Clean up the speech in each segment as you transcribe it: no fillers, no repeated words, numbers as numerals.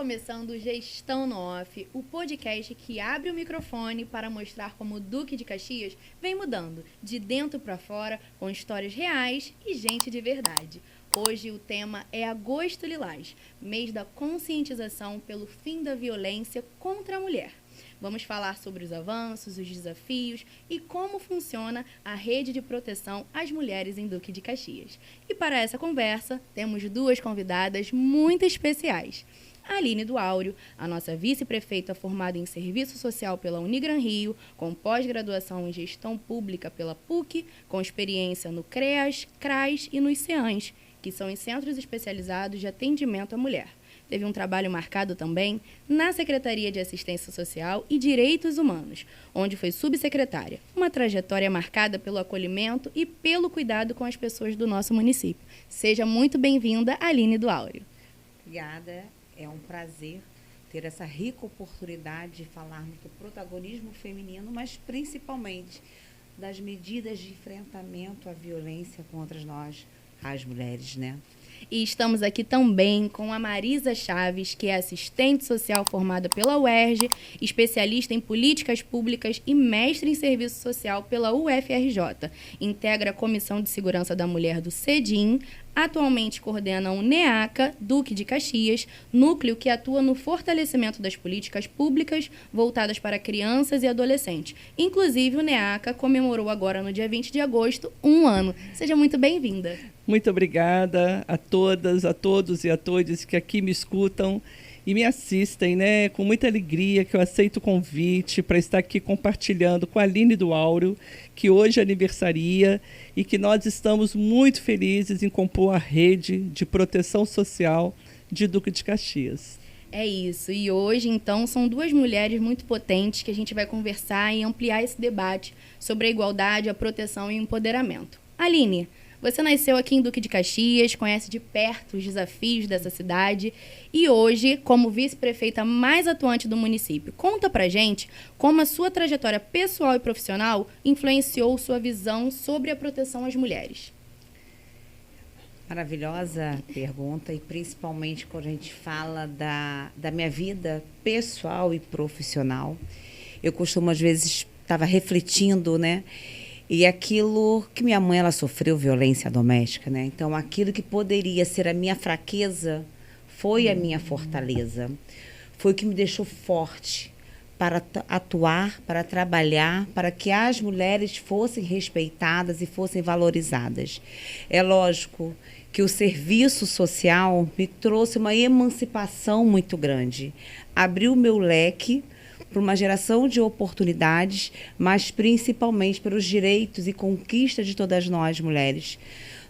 começando Gestão no Off, o podcast que abre o microfone para mostrar como o Duque de Caxias vem mudando, de dentro para fora, com histórias reais e gente de verdade. Hoje o tema é Agosto Lilás, mês da conscientização pelo fim da violência contra a mulher. Vamos falar sobre os avanços, os desafios e como funciona a rede de proteção às mulheres em Duque de Caxias. E para essa conversa, temos duas convidadas muito especiais. A Aline do Áureo, a nossa vice-prefeita formada em Serviço Social pela Unigran Rio, com pós-graduação em Gestão Pública pela PUC, com experiência no CREAS, CRAS e nos CEANs, que são os Centros Especializados de Atendimento à Mulher. Teve um trabalho marcado também na Secretaria de Assistência Social e Direitos Humanos, onde foi subsecretária. Uma trajetória marcada pelo acolhimento e pelo cuidado com as pessoas do nosso município. Seja muito bem-vinda, Aline do Áureo. Obrigada, é um prazer ter essa rica oportunidade de falarmos do protagonismo feminino, mas principalmente das medidas de enfrentamento à violência contra nós, as mulheres, né? E estamos aqui também com a Marisa Chaves, que é assistente social formada pela UERJ, especialista em políticas públicas e mestre em serviço social pela UFRJ. Integra a Comissão de Segurança da Mulher do CEDIM, atualmente coordena o NEACA, Duque de Caxias, núcleo que atua no fortalecimento das políticas públicas voltadas para crianças e adolescentes. Inclusive, o NEACA comemorou agora, no dia 20 de agosto, um ano. Seja muito bem-vinda. Muito obrigada a todas, a todos e a todas que aqui me escutam e me assistem, né? Com muita alegria que eu aceito o convite para estar aqui compartilhando com a Aline do Áureo, que hoje aniversaria e que nós estamos muito felizes em compor a rede de proteção social de Duque de Caxias. É isso. E hoje, então, são duas mulheres muito potentes que a gente vai conversar e ampliar esse debate sobre a igualdade, a proteção e o empoderamento. Aline, você nasceu aqui em Duque de Caxias, conhece de perto os desafios dessa cidade e hoje, como vice-prefeita mais atuante do município, conta pra gente como a sua trajetória pessoal e profissional influenciou sua visão sobre a proteção às mulheres. Maravilhosa pergunta, e principalmente quando a gente fala da minha vida pessoal e profissional. Eu costumo, às vezes, estava refletindo, né? E aquilo que minha mãe, ela sofreu violência doméstica, né? Então, aquilo que poderia ser a minha fraqueza foi a minha fortaleza. Foi o que me deixou forte para atuar, para trabalhar, para que as mulheres fossem respeitadas e fossem valorizadas. É lógico que o serviço social me trouxe uma emancipação muito grande. Abriu meu leque para uma geração de oportunidades, mas principalmente para os direitos e conquistas de todas nós, mulheres.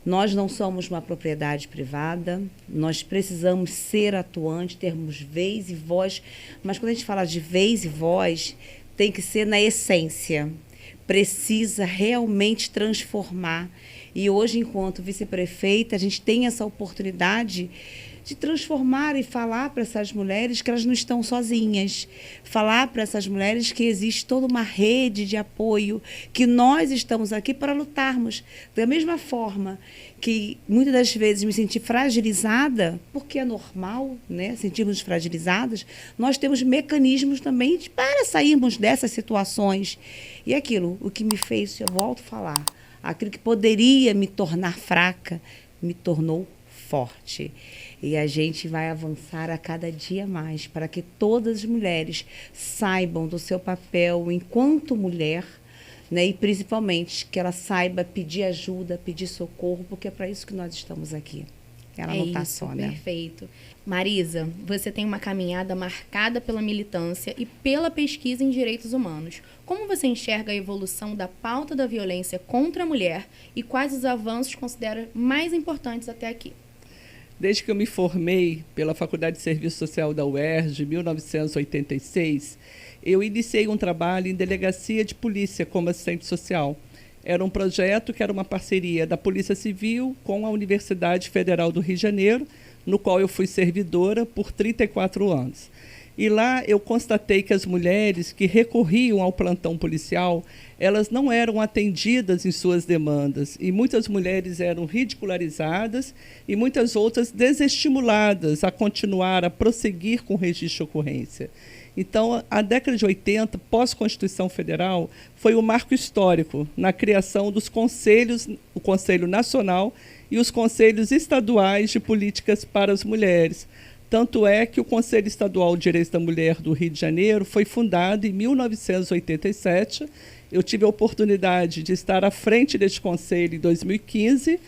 Nós não somos uma propriedade privada, nós precisamos ser atuantes, termos vez e voz, mas quando a gente fala de vez e voz, tem que ser na essência. Precisa realmente transformar. E hoje, enquanto vice-prefeita, a gente tem essa oportunidade de transformar e falar para essas mulheres que elas não estão sozinhas. Falar para essas mulheres que existe toda uma rede de apoio, que nós estamos aqui para lutarmos. Da mesma forma que muitas das vezes me senti fragilizada, porque é normal, né, sentirmos fragilizadas, nós temos mecanismos também para sairmos dessas situações. E aquilo, o que me fez, eu volto a falar, aquilo que poderia me tornar fraca, me tornou forte. E a gente vai avançar a cada dia mais para que todas as mulheres saibam do seu papel enquanto mulher, né? E principalmente que ela saiba pedir ajuda, pedir socorro, porque é para isso que nós estamos aqui. Ela não está só, né? Perfeito. Marisa, você tem uma caminhada marcada pela militância e pela pesquisa em direitos humanos. Como você enxerga a evolução da pauta da violência contra a mulher e quais os avanços considera mais importantes até aqui? Desde que eu me formei pela Faculdade de Serviço Social da UERJ, em 1986, eu iniciei um trabalho em delegacia de polícia como assistente social. Era um projeto que era uma parceria da Polícia Civil com a Universidade Federal do Rio de Janeiro, no qual eu fui servidora por 34 anos. E lá eu constatei que as mulheres que recorriam ao plantão policial, elas não eram atendidas em suas demandas. E muitas mulheres eram ridicularizadas e muitas outras desestimuladas a continuar, a prosseguir com o registro de ocorrência. Então, a década de 80, pós-Constituição Federal, foi um marco histórico na criação dos conselhos, o Conselho Nacional e os conselhos estaduais de políticas para as mulheres. Tanto é que o Conselho Estadual de Direitos da Mulher do Rio de Janeiro foi fundado em 1987. Eu tive a oportunidade de estar à frente deste conselho em 2015.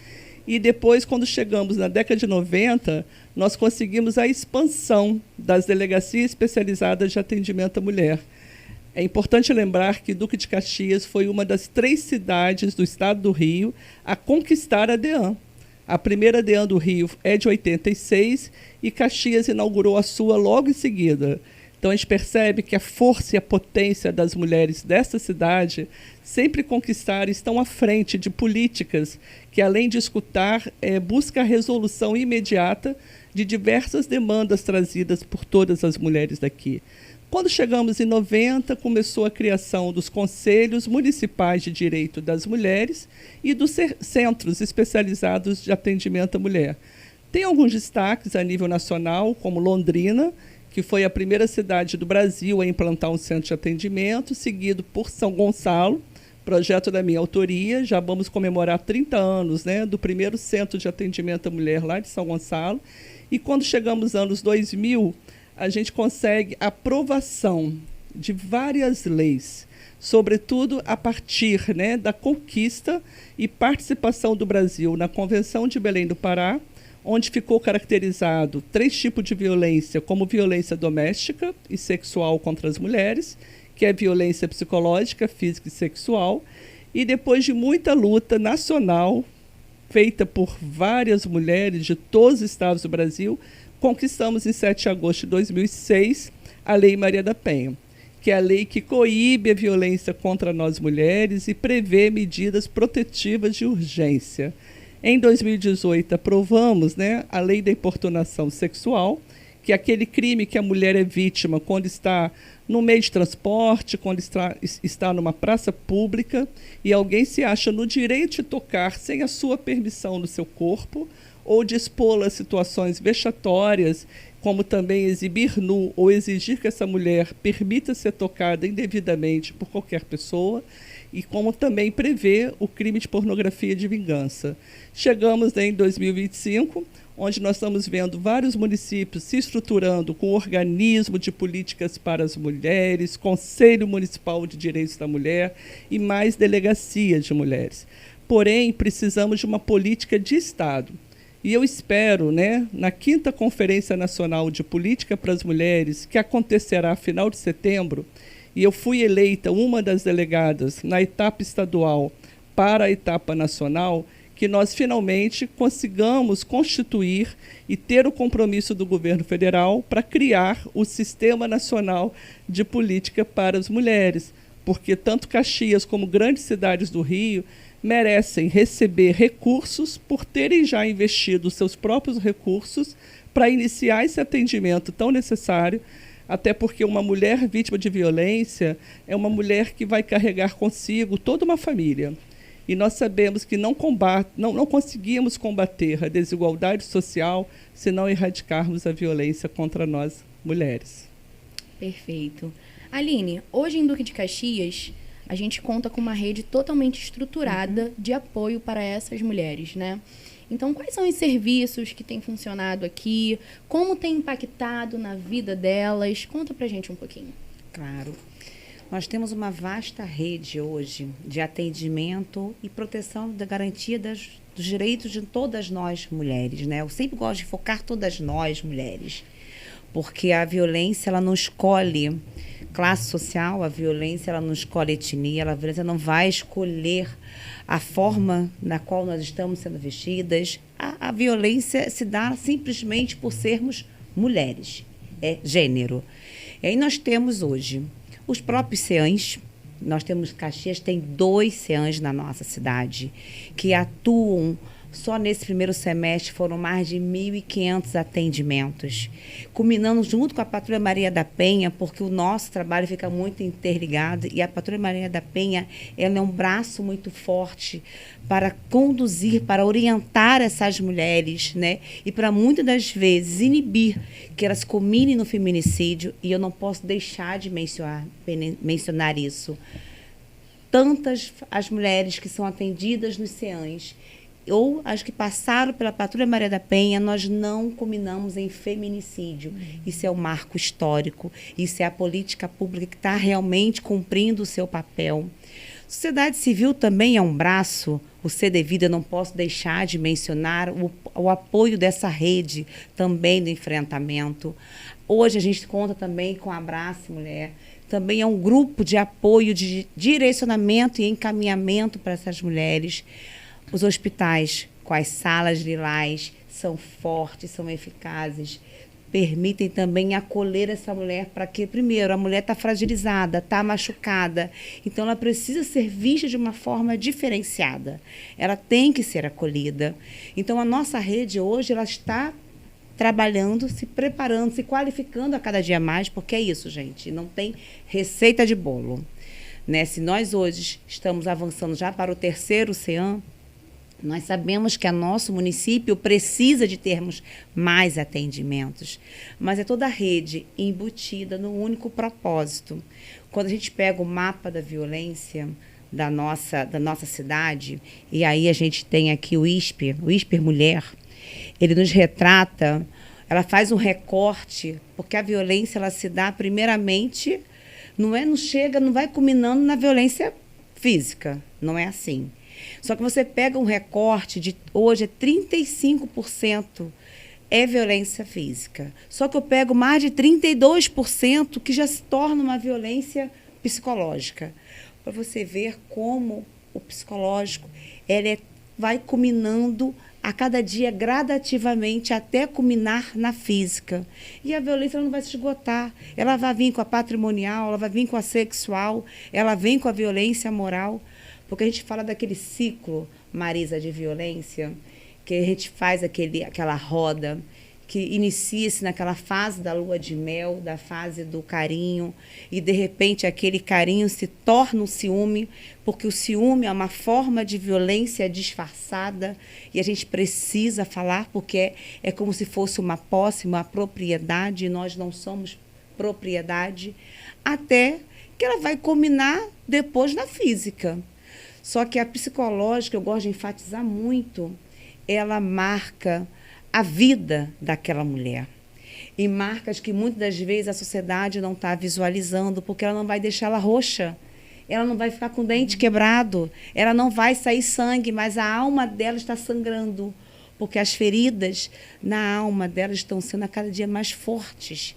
E depois, quando chegamos na década de 90, nós conseguimos a expansão das delegacias especializadas de atendimento à mulher. É importante lembrar que Duque de Caxias foi uma das 3 cidades do estado do Rio a conquistar a DEAN. A primeira DEAN do Rio é de 86 e Caxias inaugurou a sua logo em seguida. Então, a gente percebe que a força e a potência das mulheres dessa cidade sempre conquistaram, estão à frente de políticas que, além de escutar, busca a resolução imediata de diversas demandas trazidas por todas as mulheres daqui. Quando chegamos em 90, começou a criação dos Conselhos Municipais de Direito das Mulheres e dos Centros Especializados de Atendimento à Mulher. Tem alguns destaques a nível nacional, como Londrina, que foi a primeira cidade do Brasil a implantar um centro de atendimento, seguido por São Gonçalo, projeto da minha autoria. Já vamos comemorar 30 anos, né, do primeiro centro de atendimento à mulher lá de São Gonçalo. E quando chegamos aos anos 2000, a gente consegue aprovação de várias leis, sobretudo a partir, né, da conquista e participação do Brasil na Convenção de Belém do Pará, onde ficou caracterizado 3 tipos de violência, como violência doméstica e sexual contra as mulheres, que é violência psicológica, física e sexual. E depois de muita luta nacional, feita por várias mulheres de todos os estados do Brasil, conquistamos em 7 de agosto de 2006 a Lei Maria da Penha, que é a lei que coíbe a violência contra nós mulheres e prevê medidas protetivas de urgência. Em 2018, aprovamos, né, a Lei da Importunação Sexual, que é aquele crime que a mulher é vítima quando está no meio de transporte, quando está numa praça pública e alguém se acha no direito de tocar sem a sua permissão no seu corpo ou de expô-la a situações vexatórias, como também exibir nu ou exigir que essa mulher permita ser tocada indevidamente por qualquer pessoa, e como também prevê o crime de pornografia de vingança. Chegamos, né, em 2025, onde nós estamos vendo vários municípios se estruturando com organismo de políticas para as mulheres, Conselho Municipal de Direitos da Mulher e mais delegacias de mulheres. Porém, precisamos de uma política de Estado. E eu espero, né, na 5ª Conferência Nacional de Política para as Mulheres, que acontecerá final de setembro, e eu fui eleita uma das delegadas na etapa estadual para a etapa nacional, que nós finalmente consigamos constituir e ter o compromisso do governo federal para criar o Sistema Nacional de Política para as Mulheres, porque tanto Caxias como grandes cidades do Rio merecem receber recursos por terem já investido seus próprios recursos para iniciar esse atendimento tão necessário, até porque uma mulher vítima de violência é uma mulher que vai carregar consigo toda uma família. E nós sabemos que não conseguimos combater a desigualdade social se não erradicarmos a violência contra nós, mulheres. Perfeito. Aline, hoje em Duque de Caxias, a gente conta com uma rede totalmente estruturada de apoio para essas mulheres, né? Então, quais são os serviços que têm funcionado aqui? Como tem impactado na vida delas? Conta pra gente um pouquinho. Claro. Nós temos uma vasta rede hoje de atendimento e proteção da garantia dos direitos de todas nós mulheres, né? Eu sempre gosto de focar todas nós mulheres, porque a violência, ela não escolhe classe social, a violência, ela não escolhe etnia, a violência não vai escolher a forma na qual nós estamos sendo vestidas. A violência se dá simplesmente por sermos mulheres, é gênero. E aí nós temos hoje os próprios CEANs. Nós temos, Caxias tem 2 CEANs na nossa cidade, que atuam Só nesse primeiro semestre foram mais de 1.500 atendimentos, culminando junto com a Patrulha Maria da Penha, porque o nosso trabalho fica muito interligado e a Patrulha Maria da Penha, ela é um braço muito forte para conduzir, para orientar essas mulheres, né? E para muitas das vezes inibir que elas cominem no feminicídio, e eu não posso deixar de mencionar isso. Tantas as mulheres que são atendidas nos CEANs, ou as que passaram pela Patrulha Maria da Penha, nós não culminamos em feminicídio. Isso é um marco histórico, isso é a política pública que está realmente cumprindo o seu papel. Sociedade civil também é um braço, o CD Vida, eu não posso deixar de mencionar o apoio dessa rede também do enfrentamento. Hoje a gente conta também com a Abrace Mulher, também é um grupo de apoio, de direcionamento e encaminhamento para essas mulheres. Os hospitais, com as salas lilás, são fortes, são eficazes, permitem também acolher essa mulher para que, primeiro, a mulher está fragilizada, está machucada, então ela precisa ser vista de uma forma diferenciada. Ela tem que ser acolhida. Então, a nossa rede hoje, ela está trabalhando, se preparando, se qualificando a cada dia mais, porque é isso, gente, não tem receita de bolo, né? Se nós hoje estamos avançando já para o 3º CEAN, nós sabemos que o nosso município precisa de termos mais atendimentos, mas é toda a rede embutida no único propósito. Quando a gente pega o mapa da violência da nossa cidade, e aí a gente tem aqui o ISPER Mulher, ele nos retrata, ela faz um recorte, porque a violência ela se dá primeiramente, não vai culminando na violência física, não é assim. Só que você pega um recorte de hoje é 35% é violência física. Só que eu pego mais de 32% que já se torna uma violência psicológica. Para você ver como o psicológico vai culminando a cada dia gradativamente até culminar na física. E a violência ela não vai se esgotar. Ela vai vir com a patrimonial, ela vai vir com a sexual, ela vem com a violência moral. Porque a gente fala daquele ciclo, Marisa, de violência, que a gente faz aquela roda, que inicia-se naquela fase da lua de mel, da fase do carinho, e, de repente, aquele carinho se torna um ciúme, porque o ciúme é uma forma de violência disfarçada, e a gente precisa falar, porque é como se fosse uma posse, uma propriedade, e nós não somos propriedade, até que ela vai culminar depois na física. Só que a psicológica, eu gosto de enfatizar muito, ela marca a vida daquela mulher. E marcas que muitas das vezes a sociedade não está visualizando, porque ela não vai deixar ela roxa, ela não vai ficar com o dente quebrado, ela não vai sair sangue, mas a alma dela está sangrando, porque as feridas na alma dela estão sendo a cada dia mais fortes.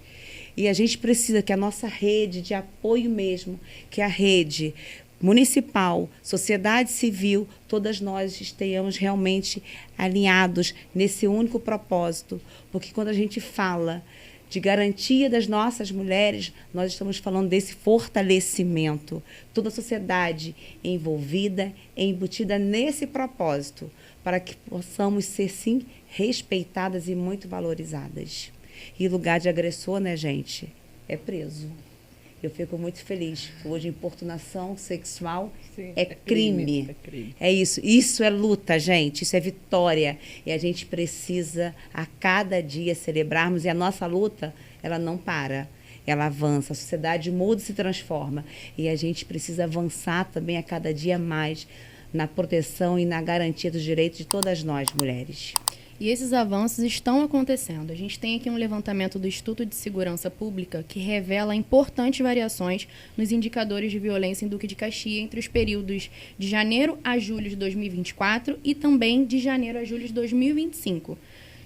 E a gente precisa que a nossa rede de apoio mesmo, que a rede municipal, sociedade civil, todas nós estejamos realmente alinhados nesse único propósito, porque quando a gente fala de garantia das nossas mulheres, nós estamos falando desse fortalecimento. Toda a sociedade envolvida, embutida nesse propósito, para que possamos ser, sim, respeitadas e muito valorizadas. E lugar de agressor, né, gente, é preso. Eu fico muito feliz. Hoje, importunação sexual é crime. É isso. Isso é luta, gente. Isso é vitória. E a gente precisa, a cada dia, celebrarmos. E a nossa luta, ela não para. Ela avança. A sociedade muda e se transforma. E a gente precisa avançar também a cada dia mais na proteção e na garantia dos direitos de todas nós, mulheres. E esses avanços estão acontecendo. A gente tem aqui um levantamento do Instituto de Segurança Pública que revela importantes variações nos indicadores de violência em Duque de Caxias entre os períodos de janeiro a julho de 2024 e também de janeiro a julho de 2025.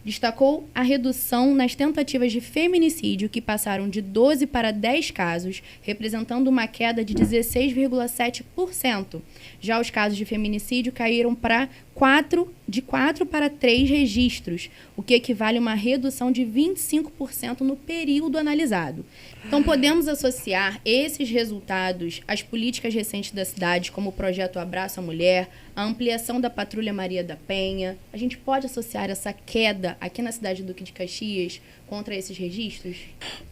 destacou a redução nas tentativas de feminicídio, que passaram de 12 para 10 casos, representando uma queda de 16,7%. Já os casos de feminicídio caíram de 4 para 3 registros, o que equivale a uma redução de 25% no período analisado. Então, podemos associar esses resultados às políticas recentes da cidade, como o projeto Abraço à Mulher, a ampliação da Patrulha Maria da Penha. A gente pode associar essa queda aqui na cidade do Duque de Caxias contra esses registros?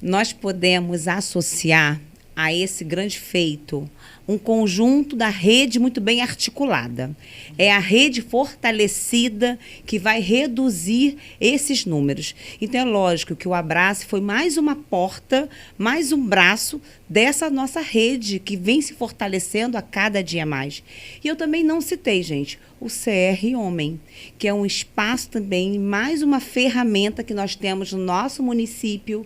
Nós podemos associar a esse grande feito um conjunto da rede muito bem articulada. É a rede fortalecida que vai reduzir esses números. Então, é lógico que o Abrace foi mais uma porta, mais um braço dessa nossa rede que vem se fortalecendo a cada dia mais. E eu também não citei, gente, o CR Homem, que é um espaço também, mais uma ferramenta que nós temos no nosso município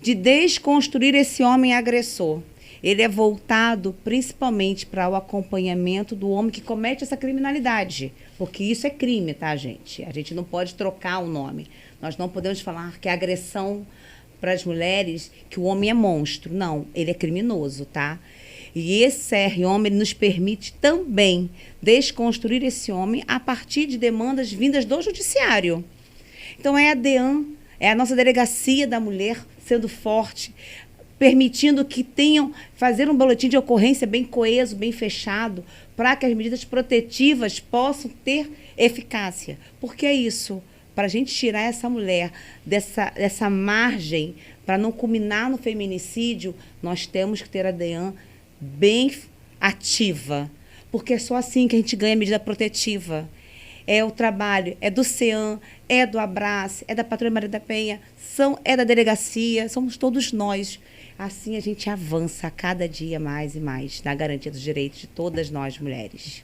de desconstruir esse homem agressor. Ele é voltado principalmente para o acompanhamento do homem que comete essa criminalidade, porque isso é crime, tá, gente? A gente não pode trocar o nome. Nós não podemos falar que é agressão para as mulheres, que o homem é monstro. Não, ele é criminoso, tá? E esse CR Homem ele nos permite também desconstruir esse homem a partir de demandas vindas do judiciário. Então, é a DEAN, é a nossa delegacia da mulher sendo forte, permitindo que fazer um boletim de ocorrência bem coeso, bem fechado, para que as medidas protetivas possam ter eficácia. Porque é isso, para a gente tirar essa mulher dessa margem, para não culminar no feminicídio, nós temos que ter a DEAN bem ativa, porque é só assim que a gente ganha medida protetiva. É o trabalho, é do CEAM, é do Abrace, é da Patrulha Maria da Penha, é da delegacia, somos todos nós. Assim a gente avança a cada dia mais e mais na garantia dos direitos de todas nós mulheres.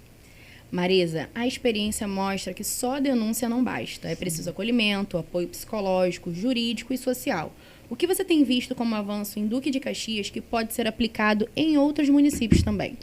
Marisa, a experiência mostra que só a denúncia não basta. É preciso acolhimento, apoio psicológico, jurídico e social. O que você tem visto como avanço em Duque de Caxias que pode ser aplicado em outros municípios também?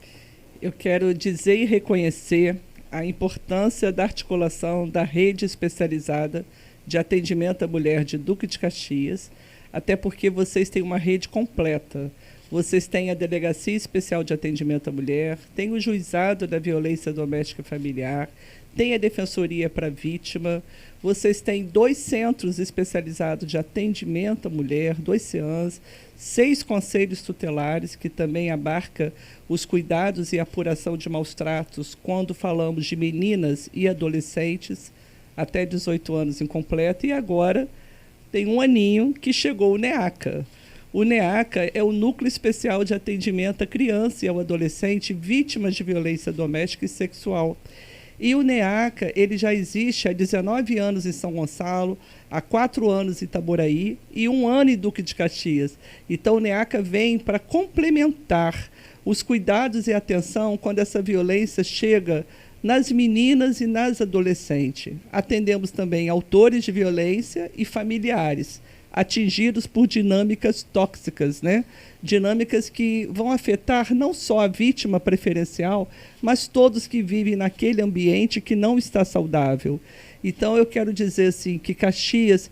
Eu quero dizer e reconhecer a importância da articulação da rede especializada de atendimento à mulher de Duque de Caxias, até porque vocês têm uma rede completa. Vocês têm a Delegacia Especial de Atendimento à Mulher, tem o Juizado da Violência Doméstica e Familiar, tem a Defensoria para a Vítima, vocês têm 2 centros especializados de atendimento à mulher, 2 CEANs, 6 conselhos tutelares, que também abarca os cuidados e apuração de maus-tratos quando falamos de meninas e adolescentes até 18 anos incompleto, e agora tem um aninho que chegou o NEACA. O NEACA é o Núcleo Especial de Atendimento à Criança e ao Adolescente vítimas de violência doméstica e sexual. E o NEACA ele já existe há 19 anos em São Gonçalo, há 4 anos em Itaboraí e 1 ano em Duque de Caxias. Então o NEACA vem para complementar os cuidados e atenção quando essa violência chega nas meninas e nas adolescentes. Atendemos também autores de violência e familiares atingidos por dinâmicas tóxicas, né? Dinâmicas que vão afetar não só a vítima preferencial, mas todos que vivem naquele ambiente que não está saudável. Então, eu quero dizer assim, que Caxias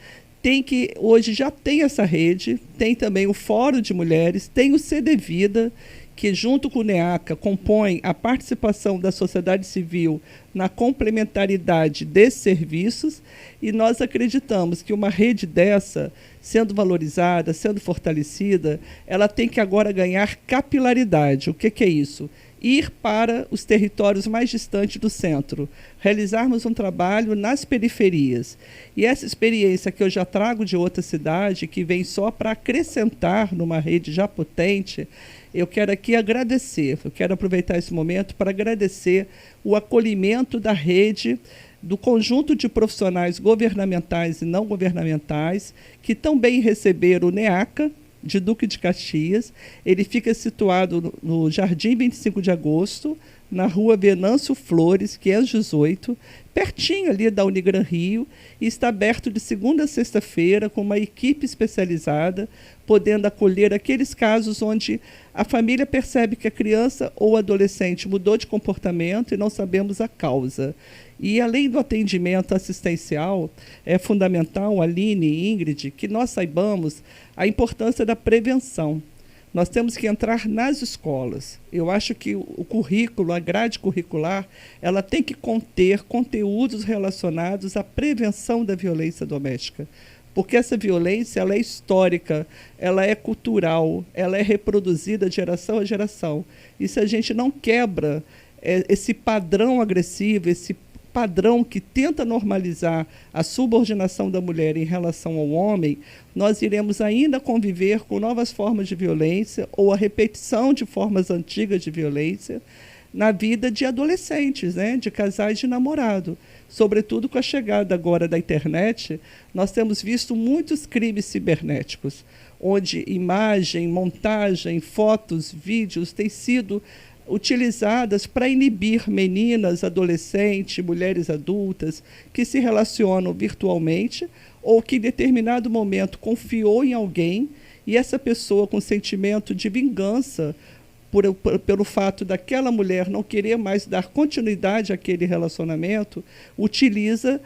hoje já tem essa rede, tem também o Fórum de Mulheres, tem o CD Vida, que junto com o NEACA compõe a participação da sociedade civil na complementaridade desses serviços, e nós acreditamos que uma rede dessa, sendo valorizada, sendo fortalecida, ela tem que agora ganhar capilaridade. O que é isso? Ir para os territórios mais distantes do centro, realizarmos um trabalho nas periferias. E essa experiência que eu já trago de outra cidade, que vem só para acrescentar numa rede já potente, eu quero aqui agradecer, eu quero aproveitar esse momento para agradecer o acolhimento da rede, do conjunto de profissionais governamentais e não governamentais, que também receberam o NEACA, de Duque de Caxias. Ele fica situado no Jardim 25 de Agosto, na rua Venâncio Flores, 518, pertinho ali da Unigran Rio, e está aberto de segunda a sexta-feira com uma equipe especializada, podendo acolher aqueles casos onde a família percebe que a criança ou adolescente mudou de comportamento e não sabemos a causa. E, além do atendimento assistencial, é fundamental, Aline e Ingrid, que nós saibamos a importância da prevenção. Nós temos que entrar nas escolas. Eu acho que o currículo, a grade curricular, ela tem que conter conteúdos relacionados à prevenção da violência doméstica. Porque essa violência, ela é histórica, ela é cultural, ela é reproduzida de geração a geração. E se a gente não quebra esse padrão agressivo, esse padrão que tenta normalizar a subordinação da mulher em relação ao homem, nós iremos ainda conviver com novas formas de violência ou a repetição de formas antigas de violência na vida de adolescentes, né, de casais de namorado. Sobretudo com a chegada agora da internet, nós temos visto muitos crimes cibernéticos, onde imagem, montagem, fotos, vídeos têm sido utilizadas para inibir meninas, adolescentes, mulheres adultas que se relacionam virtualmente ou que em determinado momento confiou em alguém e essa pessoa com sentimento de vingança pelo fato daquela mulher não querer mais dar continuidade àquele relacionamento, utiliza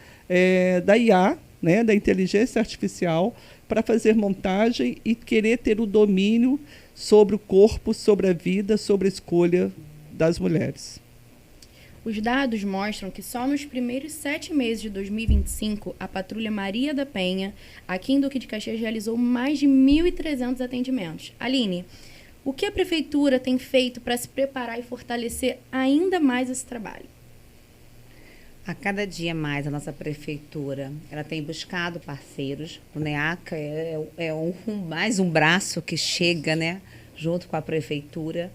da IA, né, da inteligência artificial, para fazer montagem e querer ter o domínio sobre o corpo, sobre a vida, sobre a escolha das mulheres. Os dados mostram que só nos primeiros 7 meses de 2025, a Patrulha Maria da Penha, aqui em Duque de Caxias, realizou mais de 1.300 atendimentos. Aline, o que a Prefeitura tem feito para se preparar e fortalecer ainda mais esse trabalho? A cada dia mais a nossa prefeitura ela tem buscado parceiros. O NEACA é mais um braço que chega, né, junto com a prefeitura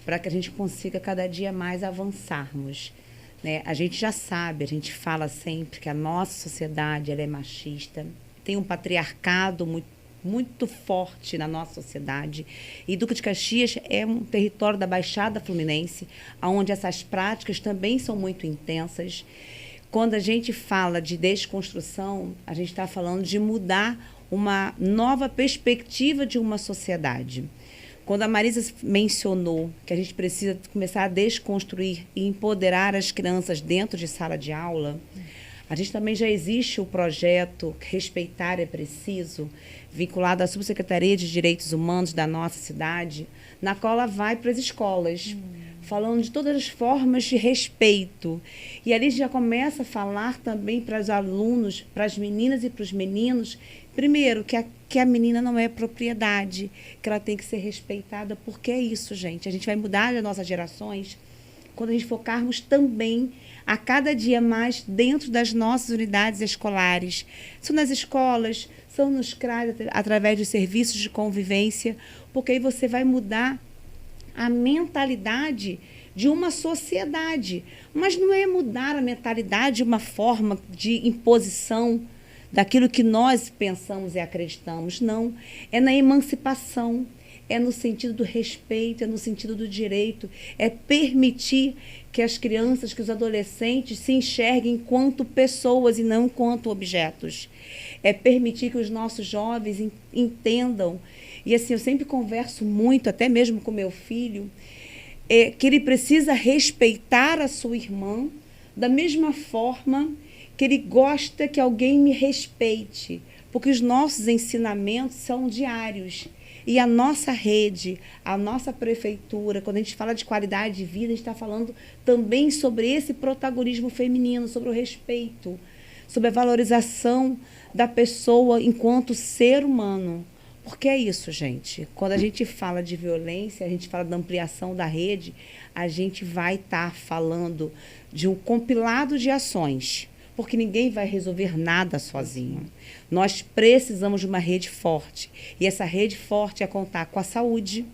para que a gente consiga cada dia mais avançarmos. Né? A gente já sabe, a gente fala sempre que a nossa sociedade ela é machista, tem um patriarcado muito forte na nossa sociedade. E Duque de Caxias é um território da Baixada Fluminense, onde essas práticas também são muito intensas. Quando a gente fala de desconstrução, a gente está falando de mudar uma nova perspectiva de uma sociedade. Quando a Marisa mencionou que a gente precisa começar a desconstruir e empoderar as crianças dentro de sala de aula, a gente também já existe o projeto Respeitar é Preciso, vinculado à Subsecretaria de Direitos Humanos da nossa cidade, na qual ela vai para as escolas, falando de todas as formas de respeito. E ali a gente já começa a falar também para os alunos, para as meninas e para os meninos, primeiro, que a menina não é propriedade, que ela tem que ser respeitada, porque é isso, gente. A gente vai mudar as nossas gerações quando a gente focarmos também a cada dia mais dentro das nossas unidades escolares. São nas escolas, são nos CRAs, através de serviços de convivência, porque aí você vai mudar a mentalidade de uma sociedade. Mas não é mudar a mentalidade de uma forma de imposição daquilo que nós pensamos e acreditamos, não. É na emancipação, é no sentido do respeito, é no sentido do direito, é permitir que as crianças, que os adolescentes se enxerguem enquanto pessoas e não enquanto objetos. É permitir que os nossos jovens entendam. E assim, eu sempre converso muito, até mesmo com meu filho, que ele precisa respeitar a sua irmã da mesma forma que ele gosta que alguém me respeite, porque os nossos ensinamentos são diários. E a nossa rede, a nossa prefeitura, quando a gente fala de qualidade de vida, a gente está falando também sobre esse protagonismo feminino, sobre o respeito, sobre a valorização da pessoa enquanto ser humano. Porque é isso, gente. Quando a gente fala de violência, a gente fala da ampliação da rede, a gente vai estar falando de um compilado de ações, porque ninguém vai resolver nada sozinho. Nós precisamos de uma rede forte. E essa rede forte é contar com a saúde,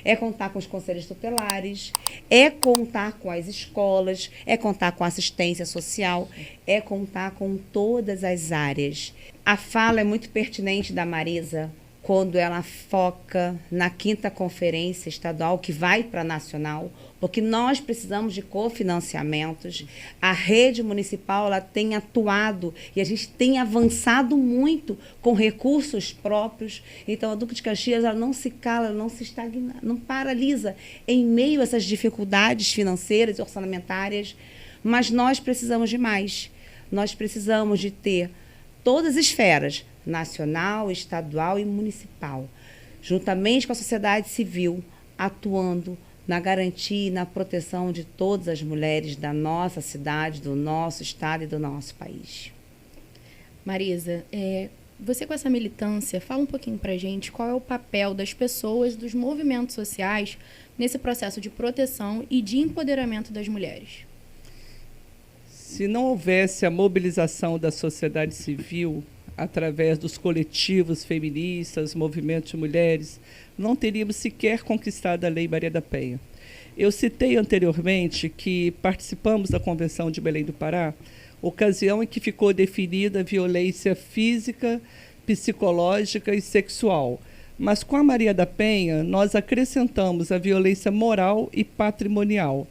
é contar com os conselhos tutelares, é contar com as escolas, é contar com a assistência social, é contar com todas as áreas. A fala é muito pertinente da Marisa, quando ela foca na 5ª conferência estadual, que vai para a nacional, porque nós precisamos de cofinanciamentos. A rede municipal ela tem atuado e a gente tem avançado muito com recursos próprios. Então, a Duque de Caxias ela não se cala, não se estagna, não paralisa em meio a essas dificuldades financeiras e orçamentárias, mas nós precisamos de mais. Nós precisamos de ter todas as esferas, nacional, estadual e municipal, juntamente com a sociedade civil, atuando na garantia e na proteção de todas as mulheres da nossa cidade, do nosso estado e do nosso país. Marisa, você com essa militância, fala um pouquinho para a gente qual é o papel das pessoas, dos movimentos sociais, nesse processo de proteção e de empoderamento das mulheres. Se não houvesse a mobilização da sociedade civil, através dos coletivos feministas, movimentos de mulheres, não teríamos sequer conquistado a Lei Maria da Penha. Eu citei anteriormente que participamos da Convenção de Belém do Pará, ocasião em que ficou definida a violência física, psicológica e sexual. Mas com a Maria da Penha, nós acrescentamos a violência moral e patrimonial.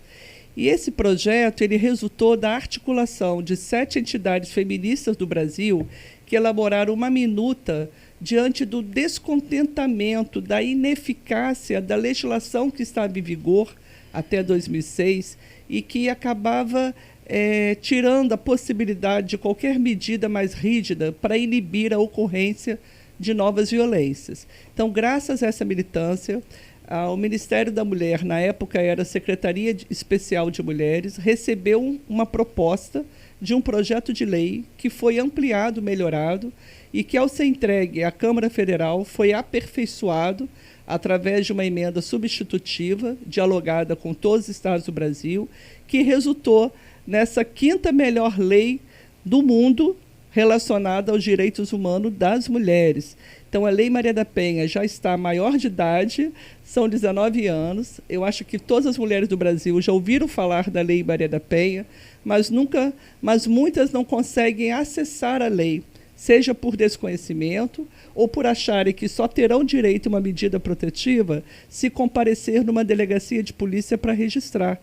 E esse projeto ele resultou da articulação de 7 entidades feministas do Brasil que elaboraram uma minuta diante do descontentamento, da ineficácia da legislação que estava em vigor até 2006 e que acabava tirando a possibilidade de qualquer medida mais rígida para inibir a ocorrência de novas violências. Então, graças a essa militância, o Ministério da Mulher, na época era a Secretaria Especial de Mulheres, recebeu uma proposta de um projeto de lei que foi ampliado, melhorado, e que, ao ser entregue à Câmara Federal, foi aperfeiçoado através de uma emenda substitutiva, dialogada com todos os estados do Brasil, que resultou nessa 5ª melhor lei do mundo relacionada aos direitos humanos das mulheres. Então, a Lei Maria da Penha já está maior de idade, são 19 anos. Eu acho que todas as mulheres do Brasil já ouviram falar da Lei Maria da Penha, mas muitas não conseguem acessar a lei, seja por desconhecimento ou por acharem que só terão direito a uma medida protetiva se comparecer numa delegacia de polícia para registrar.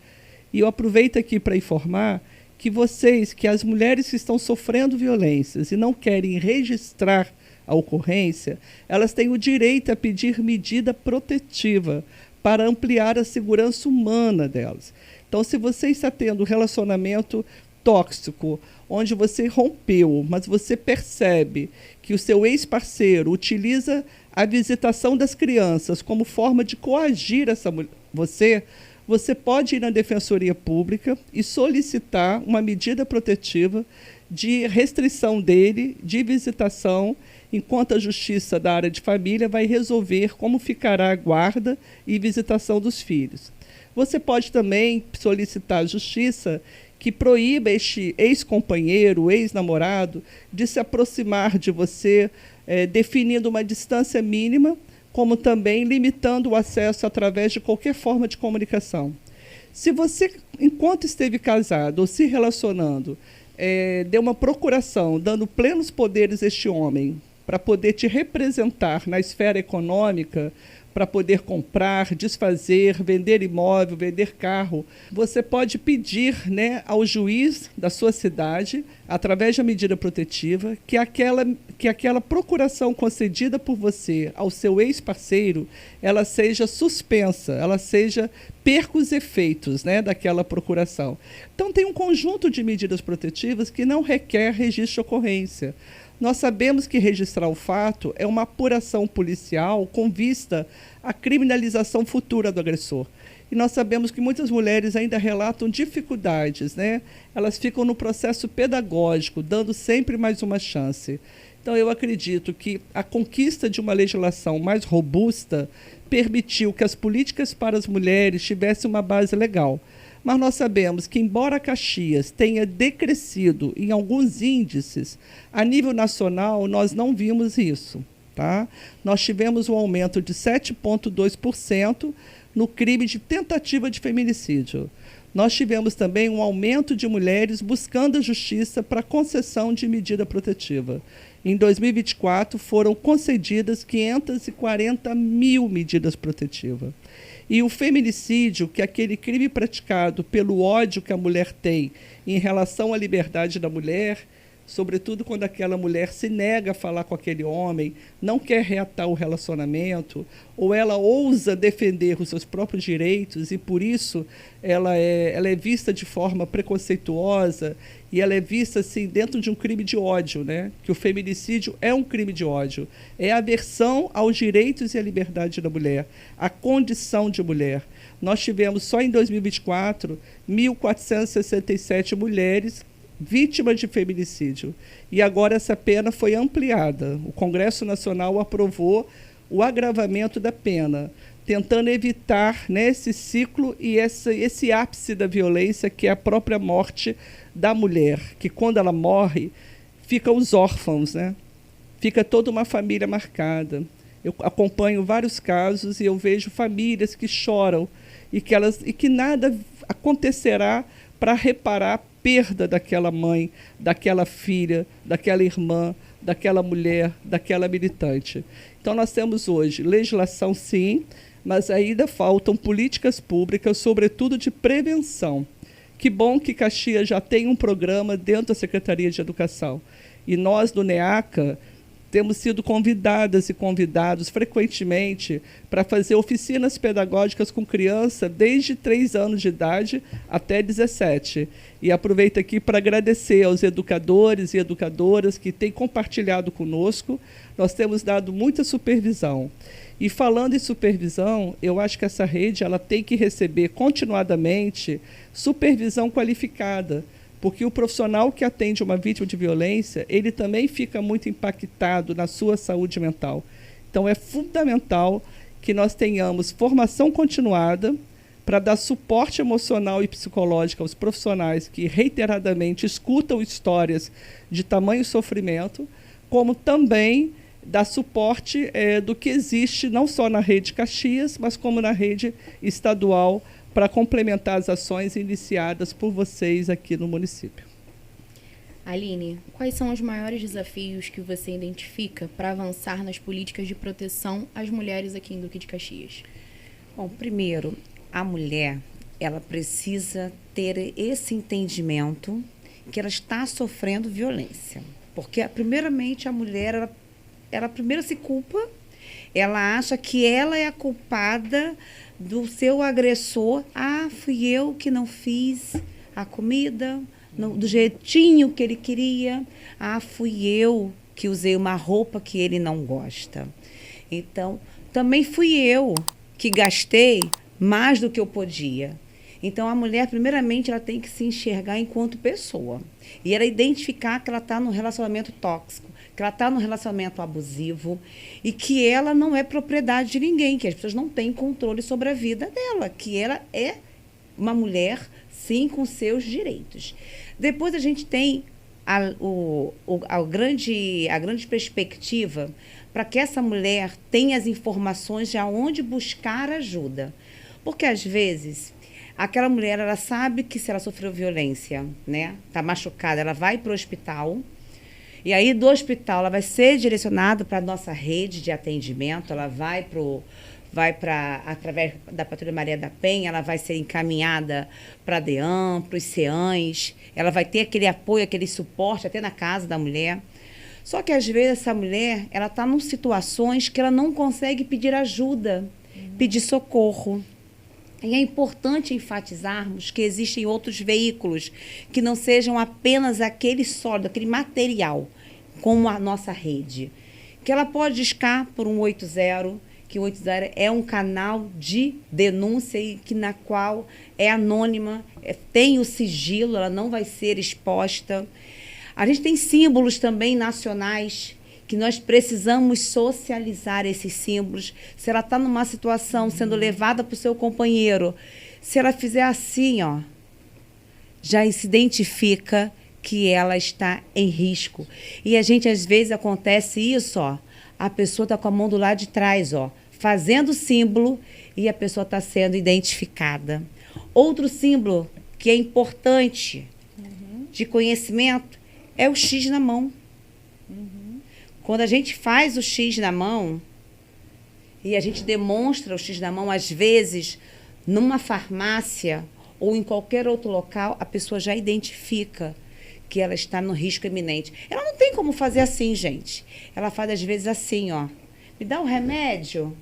E eu aproveito aqui para informar que as mulheres que estão sofrendo violências e não querem registrar a ocorrência, elas têm o direito a pedir medida protetiva para ampliar a segurança humana delas. Então, se você está tendo um relacionamento tóxico, onde você rompeu, mas você percebe que o seu ex-parceiro utiliza a visitação das crianças como forma de coagir você pode ir na Defensoria Pública e solicitar uma medida protetiva de restrição dele, de visitação, enquanto a Justiça da área de família vai resolver como ficará a guarda e visitação dos filhos. Você pode também solicitar à Justiça que proíba este ex-companheiro, ex-namorado, de se aproximar de você, definindo uma distância mínima, como também limitando o acesso através de qualquer forma de comunicação. Se você, enquanto esteve casado ou se relacionando, deu uma procuração, dando plenos poderes a este homem, para poder te representar na esfera econômica, para poder comprar, desfazer, vender imóvel, vender carro, você pode pedir, ao juiz da sua cidade, através da medida protetiva, que aquela procuração concedida por você ao seu ex-parceiro, ela seja suspensa, ela perca os efeitos daquela procuração. Então, tem um conjunto de medidas protetivas que não requer registro de ocorrência. Nós sabemos que registrar o fato é uma apuração policial com vista à criminalização futura do agressor. E nós sabemos que muitas mulheres ainda relatam dificuldades, Elas ficam no processo pedagógico, dando sempre mais uma chance. Então, eu acredito que a conquista de uma legislação mais robusta permitiu que as políticas para as mulheres tivessem uma base legal. Mas nós sabemos que, embora Caxias tenha decrescido em alguns índices, a nível nacional nós não vimos isso. Tá? Nós tivemos um aumento de 7,2% no crime de tentativa de feminicídio. Nós tivemos também um aumento de mulheres buscando a justiça para concessão de medida protetiva. Em 2024, foram concedidas 540 mil medidas protetivas. E o feminicídio, que é aquele crime praticado pelo ódio que a mulher tem em relação à liberdade da mulher, sobretudo quando aquela mulher se nega a falar com aquele homem, não quer reatar o relacionamento, ou ela ousa defender os seus próprios direitos e, por isso, ela é vista de forma preconceituosa e ela é vista assim, dentro de um crime de ódio, né? Que o feminicídio é um crime de ódio. É a aversão aos direitos e à liberdade da mulher, a condição de mulher. Nós tivemos, só em 2024, 1.467 mulheres vítimas de feminicídio. E agora essa pena foi ampliada. O Congresso Nacional aprovou o agravamento da pena, tentando evitar, né, esse ciclo e esse ápice da violência, que é a própria morte da mulher, que quando ela morre, ficam os órfãos, né? Fica toda uma família marcada. Eu acompanho vários casos e eu vejo famílias que choram e que nada acontecerá para reparar a perda daquela mãe, daquela filha, daquela irmã, daquela mulher, daquela militante. Então, nós temos hoje legislação, sim, mas ainda faltam políticas públicas, sobretudo de prevenção. Que bom que Caxias já tem um programa dentro da Secretaria de Educação. E nós, do NEACA, temos sido convidadas e convidados frequentemente para fazer oficinas pedagógicas com criança desde 3 anos de idade até 17. E aproveito aqui para agradecer aos educadores e educadoras que têm compartilhado conosco. Nós temos dado muita supervisão. E falando em supervisão, eu acho que essa rede ela tem que receber continuadamente supervisão qualificada, porque o profissional que atende uma vítima de violência, ele também fica muito impactado na sua saúde mental. Então, é fundamental que nós tenhamos formação continuada para dar suporte emocional e psicológico aos profissionais que reiteradamente escutam histórias de tamanho sofrimento, como também dar suporte do que existe não só na rede Caxias, mas como na rede estadual, para complementar as ações iniciadas por vocês aqui no município. Aline, quais são os maiores desafios que você identifica para avançar nas políticas de proteção às mulheres aqui em Duque de Caxias? Bom, primeiro, a mulher, ela precisa ter esse entendimento que ela está sofrendo violência. Porque, primeiramente, a mulher, ela primeiro se culpa, ela acha que ela é a culpada do seu agressor. Ah, fui eu que não fiz a comida do jeitinho que ele queria. Ah, fui eu que usei uma roupa que ele não gosta. Então, também fui eu que gastei mais do que eu podia. Então, a mulher, primeiramente, ela tem que se enxergar enquanto pessoa. E ela identificar que ela está num relacionamento tóxico, que ela está num relacionamento abusivo e que ela não é propriedade de ninguém, que as pessoas não têm controle sobre a vida dela, que ela é uma mulher, sim, com seus direitos. Depois a gente tem a grande perspectiva para que essa mulher tenha as informações de aonde buscar ajuda. Porque, às vezes, aquela mulher, ela sabe que se ela sofreu violência, né, está machucada, ela vai para o hospital, e aí do hospital ela vai ser direcionada para a nossa rede de atendimento, ela vai através da Patrulha Maria da Penha, ela vai ser encaminhada para a DEAM, para os CEANs, ela vai ter aquele apoio, aquele suporte até na casa da mulher. Só que, às vezes, essa mulher, ela está em situações que ela não consegue pedir ajuda, pedir socorro. E é importante enfatizarmos que existem outros veículos que não sejam apenas aquele sólido, aquele material, como a nossa rede. Que ela pode discar por um 80, que o 80 é um canal de denúncia e que na qual é anônima, tem o sigilo, ela não vai ser exposta. A gente tem símbolos também nacionais que nós precisamos socializar esses símbolos. Se ela está numa situação sendo levada para o seu companheiro, se ela fizer assim, ó, já se identifica que ela está em risco. E a gente, às vezes, acontece isso, ó, a pessoa está com a mão do lado de trás, ó, fazendo o símbolo e a pessoa está sendo identificada. Outro símbolo que é importante de conhecimento é o X na mão. Quando a gente faz o X na mão e a gente demonstra o X na mão, às vezes, numa farmácia ou em qualquer outro local, a pessoa já identifica que ela está no risco iminente. Ela não tem como fazer assim, gente. Ela faz, às vezes, assim, ó. Me dá um remédio,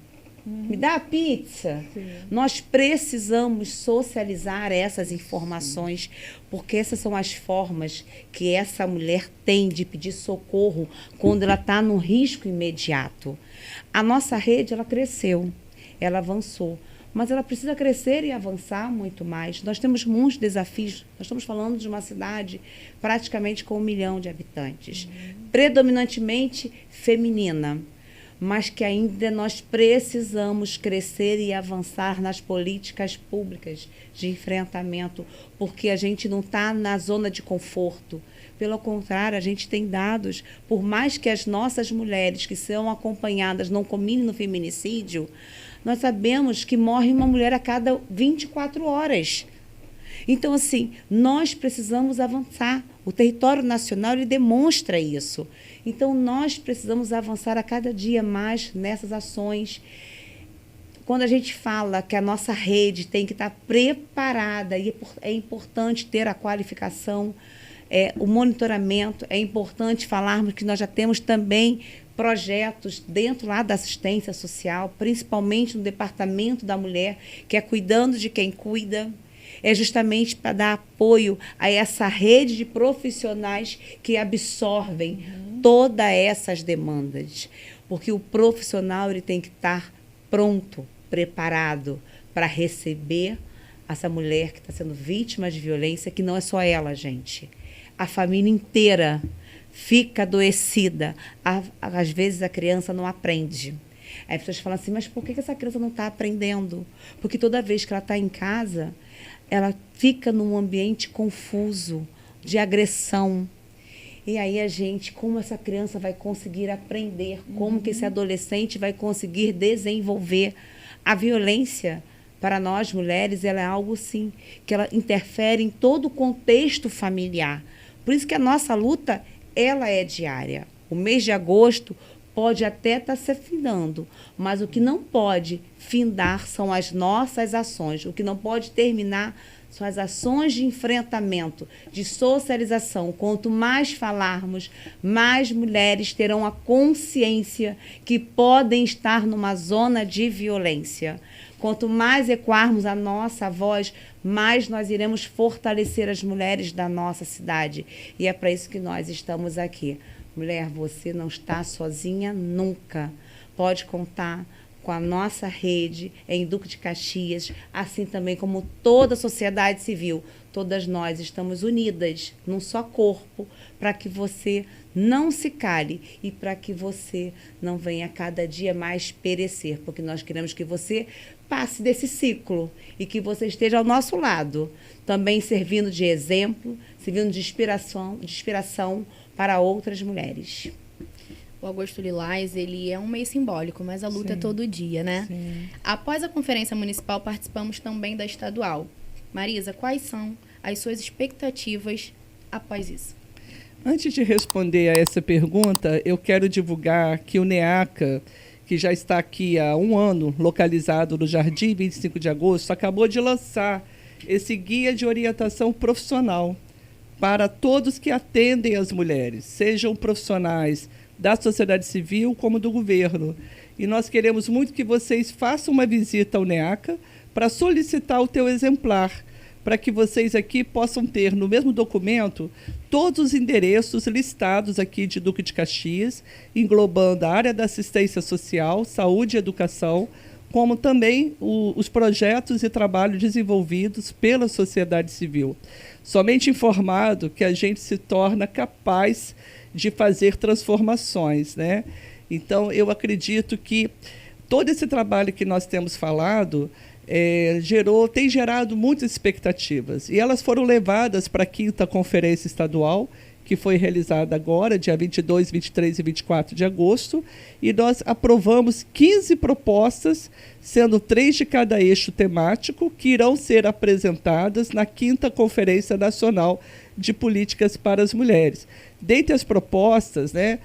me dá a pizza. Sim. Nós precisamos socializar essas informações, porque essas são as formas que essa mulher tem de pedir socorro quando ela está no risco imediato. A nossa rede, ela cresceu, ela avançou, mas ela precisa crescer e avançar muito mais. Nós temos muitos desafios. Nós estamos falando de uma cidade praticamente com 1 milhão de habitantes, predominantemente feminina, mas que ainda nós precisamos crescer e avançar nas políticas públicas de enfrentamento, porque a gente não está na zona de conforto. Pelo contrário, a gente tem dados, por mais que as nossas mulheres que são acompanhadas não combinem no feminicídio, nós sabemos que morre uma mulher a cada 24 horas. Então, assim, nós precisamos avançar. O território nacional, ele demonstra isso. Então, nós precisamos avançar a cada dia mais nessas ações. Quando a gente fala que a nossa rede tem que estar preparada, e é importante ter a qualificação, o monitoramento, é importante falarmos que nós já temos também projetos dentro lá da assistência social, principalmente no Departamento da Mulher, que é cuidando de quem cuida. É justamente para dar apoio a essa rede de profissionais que absorvem todas essas demandas. Porque o profissional ele tem que estar pronto, preparado para receber essa mulher que está sendo vítima de violência, que não é só ela, gente. A família inteira fica adoecida. Às vezes a criança não aprende. Aí as pessoas falam assim, mas por que essa criança não está aprendendo? Porque toda vez que ela está em casa, ela fica num ambiente confuso, de agressão. E aí a gente, como essa criança vai conseguir aprender, como que esse adolescente vai conseguir desenvolver a violência? Para nós, mulheres, ela é algo, sim, que ela interfere em todo o contexto familiar. Por isso que a nossa luta, ela é diária. O mês de agosto pode até estar se findando, mas o que não pode findar são as nossas ações. O que não pode terminar são as ações de enfrentamento, de socialização. Quanto mais falarmos, mais mulheres terão a consciência que podem estar numa zona de violência. Quanto mais ecoarmos a nossa voz, mais nós iremos fortalecer as mulheres da nossa cidade. E é para isso que nós estamos aqui. Mulher, você não está sozinha nunca. Pode contar com a nossa rede em Duque de Caxias, assim também como toda a sociedade civil. Todas nós estamos unidas num só corpo para que você não se cale e para que você não venha cada dia mais perecer, porque nós queremos que você passe desse ciclo e que você esteja ao nosso lado, também servindo de exemplo, servindo de inspiração para outras mulheres. O Agosto Lilás, ele é um mês simbólico, mas a luta é todo dia, né? Sim. Após a Conferência Municipal, participamos também da Estadual. Marisa, quais são as suas expectativas após isso? Antes de responder a essa pergunta, eu quero divulgar que o NEACA, que já está aqui há 1 ano, localizado no Jardim 25 de Agosto, acabou de lançar esse guia de orientação profissional para todos que atendem as mulheres, sejam profissionais da sociedade civil como do governo. E nós queremos muito que vocês façam uma visita ao NEACA para solicitar o teu exemplar, para que vocês aqui possam ter no mesmo documento todos os endereços listados aqui de Duque de Caxias, englobando a área da assistência social, saúde e educação, como também os projetos e trabalhos desenvolvidos pela sociedade civil. Somente informado que a gente se torna capaz de fazer transformações, né? Então, eu acredito que todo esse trabalho que nós temos falado tem gerado muitas expectativas. E elas foram levadas para a 5ª Conferência Estadual, que foi realizada agora, dia 22, 23 e 24 de agosto, e nós aprovamos 15 propostas, sendo 3 de cada eixo temático, que irão ser apresentadas na 5ª Conferência Nacional de Políticas para as Mulheres. Dentre as propostas, né,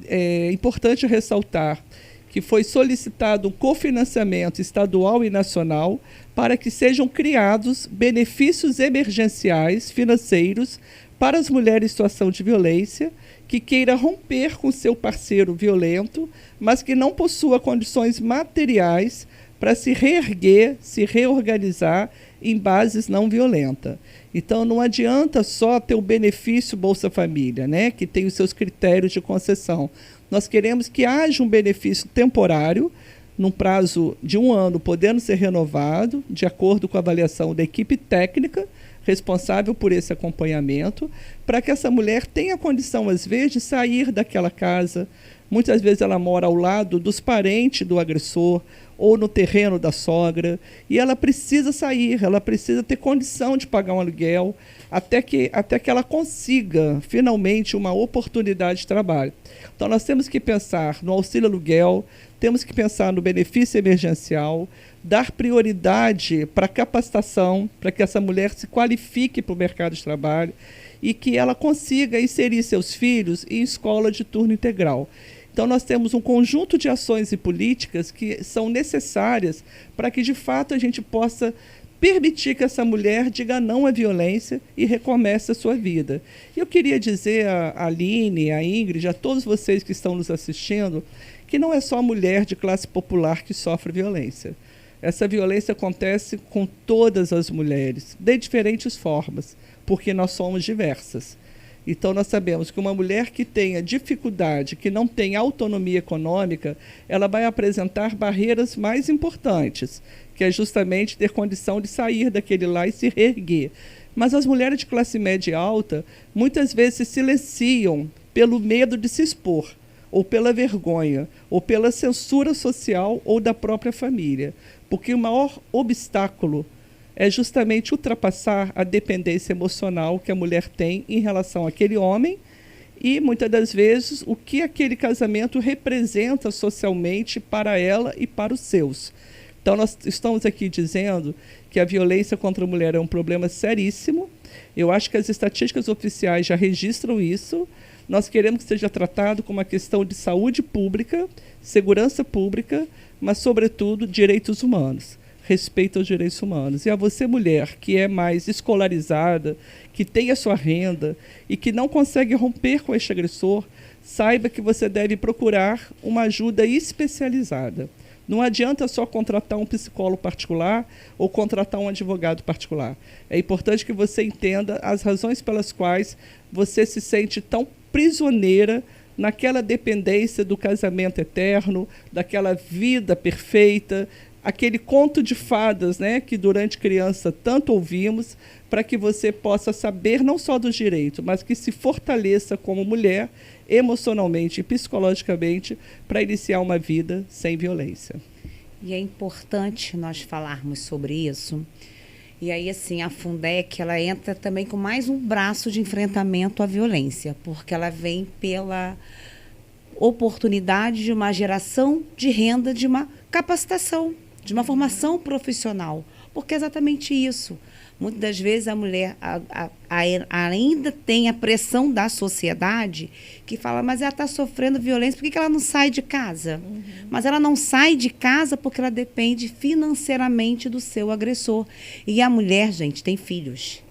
é importante ressaltar que foi solicitado um cofinanciamento estadual e nacional para que sejam criados benefícios emergenciais financeiros para as mulheres em situação de violência, que queira romper com seu parceiro violento, mas que não possua condições materiais para se reerguer, se reorganizar em bases não violentas. Então, não adianta só ter o benefício Bolsa Família, né, que tem os seus critérios de concessão. Nós queremos que haja um benefício temporário, num prazo de 1 ano, podendo ser renovado, de acordo com a avaliação da equipe técnica responsável por esse acompanhamento, para que essa mulher tenha condição, às vezes, de sair daquela casa. Muitas vezes ela mora ao lado dos parentes do agressor ou no terreno da sogra, e ela precisa sair, ela precisa ter condição de pagar um aluguel até que ela consiga, finalmente, uma oportunidade de trabalho. Então, nós temos que pensar no auxílio aluguel, temos que pensar no benefício emergencial, dar prioridade para a capacitação, para que essa mulher se qualifique para o mercado de trabalho e que ela consiga inserir seus filhos em escola de turno integral. Então, nós temos um conjunto de ações e políticas que são necessárias para que, de fato, a gente possa permitir que essa mulher diga não à violência e recomece a sua vida. Eu queria dizer a Aline, a Ingrid, a todos vocês que estão nos assistindo, que não é só a mulher de classe popular que sofre violência. Essa violência acontece com todas as mulheres, de diferentes formas, porque nós somos diversas. Então, nós sabemos que uma mulher que tenha dificuldade, que não tem autonomia econômica, ela vai apresentar barreiras mais importantes, que é justamente ter condição de sair daquele lá e se reerguer. Mas as mulheres de classe média e alta, muitas vezes se silenciam pelo medo de se expor, ou pela vergonha, ou pela censura social ou da própria família. Porque o maior obstáculo é justamente ultrapassar a dependência emocional que a mulher tem em relação àquele homem e, muitas das vezes, o que aquele casamento representa socialmente para ela e para os seus. Então, nós estamos aqui dizendo que a violência contra a mulher é um problema seríssimo. Eu acho que as estatísticas oficiais já registram isso. Nós queremos que seja tratado como uma questão de saúde pública, segurança pública, mas, sobretudo, direitos humanos. Respeito aos direitos humanos. E a você, mulher, que é mais escolarizada, que tem a sua renda e que não consegue romper com este agressor, saiba que você deve procurar uma ajuda especializada. Não adianta só contratar um psicólogo particular ou contratar um advogado particular. É importante que você entenda as razões pelas quais você se sente tão prisioneira naquela dependência do casamento eterno, daquela vida perfeita, aquele conto de fadas, né, que durante criança tanto ouvimos, para que você possa saber não só dos direitos, mas que se fortaleça como mulher, emocionalmente e psicologicamente, para iniciar uma vida sem violência. E é importante nós falarmos sobre isso. E aí, assim, a Fundec, ela entra também com mais um braço de enfrentamento à violência, porque ela vem pela oportunidade de uma geração de renda, de uma capacitação, de uma formação profissional, porque é exatamente isso. Muitas das vezes a mulher ainda tem a pressão da sociedade que fala, mas ela está sofrendo violência, por que ela não sai de casa? Uhum. Mas ela não sai de casa porque ela depende financeiramente do seu agressor. E a mulher, gente, tem filhos.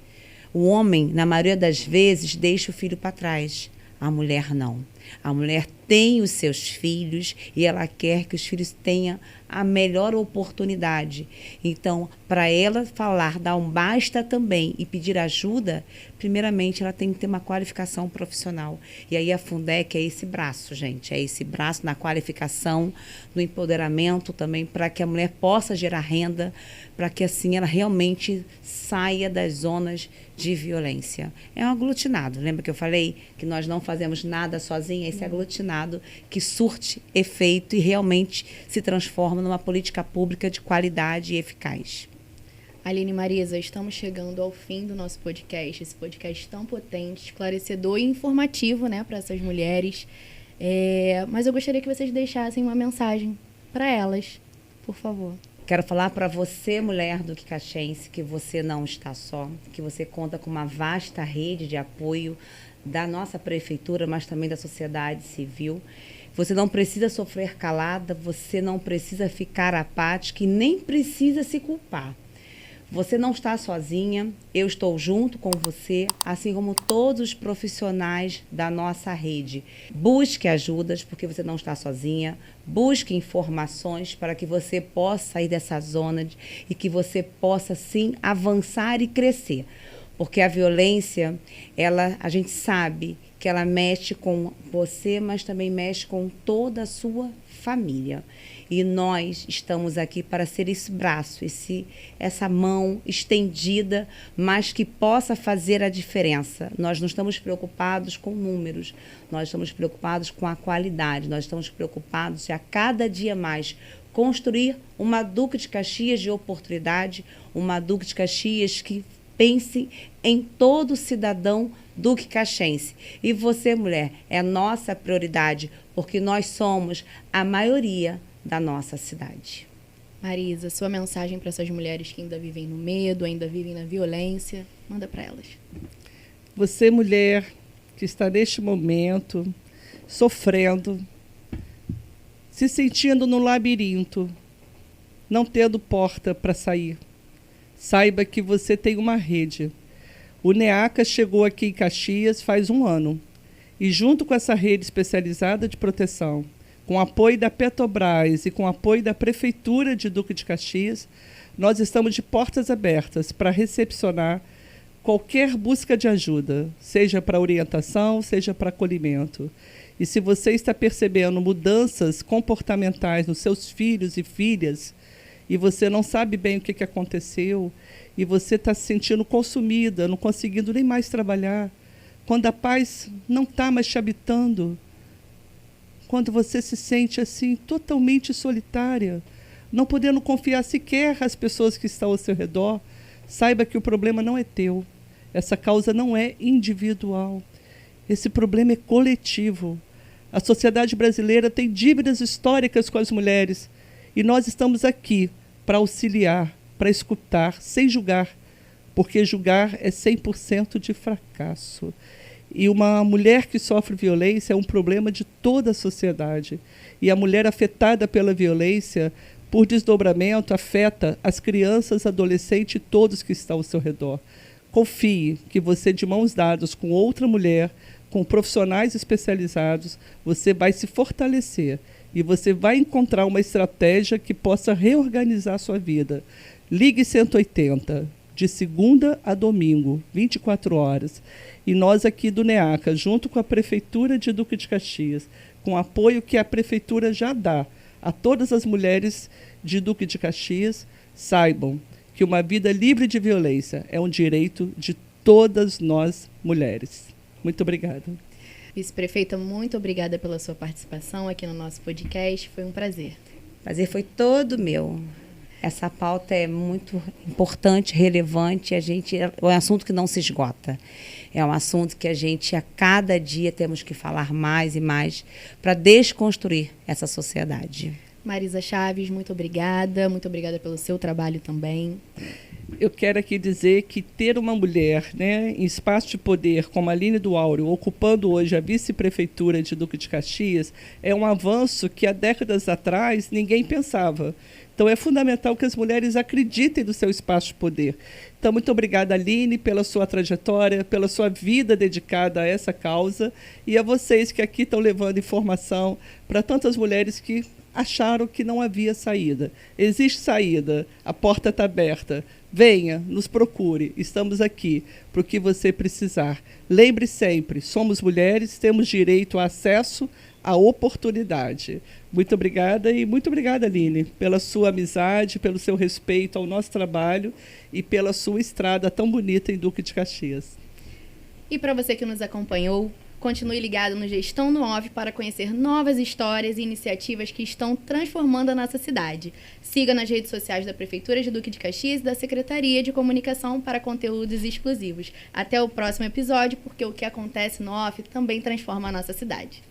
O homem, na maioria das vezes, deixa o filho para trás. A mulher não. A mulher tem os seus filhos e ela quer que os filhos tenham a melhor oportunidade. Então, para ela falar, dar um basta também e pedir ajuda, primeiramente ela tem que ter uma qualificação profissional. E aí a Fundec é esse braço, gente. É esse braço na qualificação, no empoderamento também, para que a mulher possa gerar renda, para que assim ela realmente saia das zonas de violência. É um aglutinado. Lembra que eu falei que nós não fazemos nada sozinha? Esse aglutinado que surte efeito e realmente se transforma numa política pública de qualidade e eficaz. Aline e Marisa, estamos chegando ao fim do nosso podcast, esse podcast tão potente, esclarecedor e informativo, né, para essas mulheres. Mas eu gostaria que vocês deixassem uma mensagem para elas, por favor. Quero falar para você, mulher do Quicaxense, que você não está só, que você conta com uma vasta rede de apoio da nossa prefeitura, mas também da sociedade civil. Você não precisa sofrer calada, você não precisa ficar apática e nem precisa se culpar. Você não está sozinha, eu estou junto com você, assim como todos os profissionais da nossa rede. Busque ajudas, porque você não está sozinha. Busque informações para que você possa sair dessa zona e que você possa, sim, avançar e crescer. Porque a violência, a gente sabe que ela mexe com você, mas também mexe com toda a sua família. E nós estamos aqui para ser esse braço, essa mão estendida, mas que possa fazer a diferença. Nós não estamos preocupados com números, nós estamos preocupados com a qualidade, nós estamos preocupados de a cada dia mais construir uma Duque de Caxias de oportunidade, uma Duque de Caxias que pense em todo cidadão duque caxense. E você, mulher, é nossa prioridade, porque nós somos a maioria da nossa cidade. Marisa, sua mensagem para essas mulheres que ainda vivem no medo, ainda vivem na violência, manda para elas. Você, mulher, que está neste momento sofrendo, se sentindo no labirinto, não tendo porta para sair, saiba que você tem uma rede. O NEACA chegou aqui em Caxias faz 1 ano e junto com essa rede especializada de proteção, com apoio da Petrobras e com apoio da Prefeitura de Duque de Caxias, nós estamos de portas abertas para recepcionar qualquer busca de ajuda, seja para orientação, seja para acolhimento. E se você está percebendo mudanças comportamentais nos seus filhos e filhas, e você não sabe bem o que aconteceu, e você está se sentindo consumida, não conseguindo nem mais trabalhar, quando a paz não está mais te habitando, quando você se sente assim totalmente solitária, não podendo confiar sequer às pessoas que estão ao seu redor, saiba que o problema não é teu, essa causa não é individual, esse problema é coletivo. A sociedade brasileira tem dívidas históricas com as mulheres e nós estamos aqui para auxiliar, para escutar, sem julgar, porque julgar é 100% de fracasso. E uma mulher que sofre violência é um problema de toda a sociedade. E a mulher afetada pela violência, por desdobramento, afeta as crianças, adolescentes e todos que estão ao seu redor. Confie que você, de mãos dadas com outra mulher, com profissionais especializados, você vai se fortalecer e você vai encontrar uma estratégia que possa reorganizar a sua vida. Ligue 180, de segunda a domingo, 24 horas. E nós aqui do NEACA, junto com a Prefeitura de Duque de Caxias, com o apoio que a Prefeitura já dá a todas as mulheres de Duque de Caxias, saibam que uma vida livre de violência é um direito de todas nós mulheres. Muito obrigada. Vice-prefeita, muito obrigada pela sua participação aqui no nosso podcast. Foi um prazer. O prazer foi todo meu. Essa pauta é muito importante, relevante. É um assunto que não se esgota. É um assunto que a gente, a cada dia, temos que falar mais e mais para desconstruir essa sociedade. Marisa Chaves, muito obrigada. Muito obrigada pelo seu trabalho também. Eu quero aqui dizer que ter uma mulher, né, em espaço de poder, como a Aline do Áureo, ocupando hoje a vice-prefeitura de Duque de Caxias, é um avanço que há décadas atrás ninguém pensava. Então é fundamental que as mulheres acreditem no seu espaço de poder. Então, muito obrigada, Aline, pela sua trajetória, pela sua vida dedicada a essa causa e a vocês que aqui estão levando informação para tantas mulheres que acharam que não havia saída. Existe saída, a porta está aberta. Venha, nos procure, estamos aqui para o que você precisar. Lembre sempre, somos mulheres, temos direito a acesso à oportunidade. Muito obrigada e muito obrigada, Aline, pela sua amizade, pelo seu respeito ao nosso trabalho e pela sua estrada tão bonita em Duque de Caxias. E para você que nos acompanhou, continue ligado no Gestão no Off para conhecer novas histórias e iniciativas que estão transformando a nossa cidade. Siga nas redes sociais da Prefeitura de Duque de Caxias e da Secretaria de Comunicação para conteúdos exclusivos. Até o próximo episódio, porque o que acontece no Off também transforma a nossa cidade.